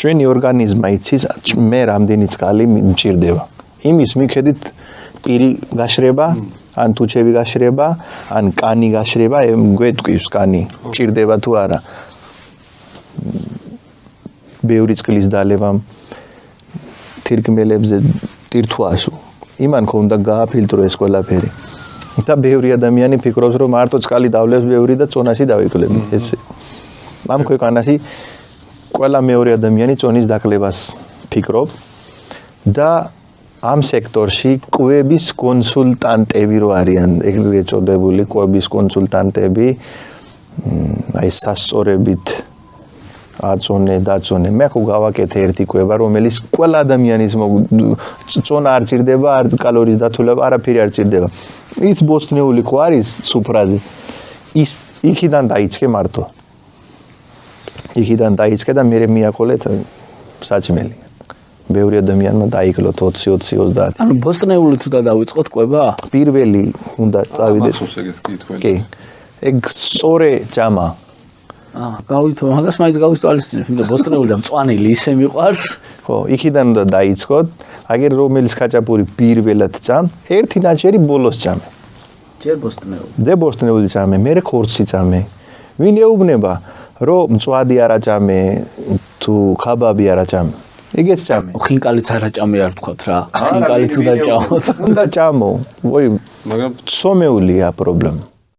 ჩვენი ორგანიზმა იცის მე რამდენი წყალი მჭირდება. იმის მიხედვით პირი გაშრება, ან თუჩები გაშრება, ან კანი გაშრება, გვეტყვის კანი მჭირდება თუ არა. ბევრი წყლის დალევამ თირკმელებზე ტირთვას იმან ხონდა გააფილტრო ეს ყველაფერი. და ბევრი ადამიანი ფიქრობს რომ მარტო წყალი დავლევს ბევრი და წონაში დავიკლები. ეს ამ ქვეყანაში ყველა მეორე ადამიანი წონის დაკლებას ფიქრობ და ამ სექტორში კვების კონსულტანტები რო არიან, ეგრეთ წოდებული კვების კონსულტანტები, აი სასწორებით აწონე დაწონე. მე ხო გავაკეთე ერთი კვება, რომელიც ყველა ადამიანის წონა არ ჭირდება, არ კალორიის დათულება, არაფერი არ ჭირდება. ის ბოსტნეული ხო არის სუფრაზე. ის იქიდან დაიწყე მარტო. იქიდან დაიწყე და მე მიაკოლეთ საჭმელი. ბევრი ადამიანმა დაიკლოთ 20-30. ანუ ბოსტნეული თუ დავიწყოთ კვება? პირველი უნდა წავიდეს. კი. ეგ სწორე ჭამა. გავითო, მაგას მაინც გავისწავლისწინებ, იმიტომ ბოსტნეული და მწვანილი ისე მიყვარს. ხო, იქიდან უნდა დაიწყოთ, აგერ რომელიც ხაჭაპური პირველად ჭამ, ერთი ნაჭერი ბოლოს ჭამე. ჯერ ბოსტნეული. დე ბოსტნეული ჭამე, მერე ხორცი ჭამე. ვინ ეუბნება, რომ მწვადი არა ჭამე, თუ ხაბაბი არა ჭამე. ეგეც ჭამე. ხინკალიც არა ჭამე არ თქვათ რა. ხინკალიც უნდა ჭამოთ. უნდა ჭამო. ვოი, მაგრამ ცომეულია პრობლემა.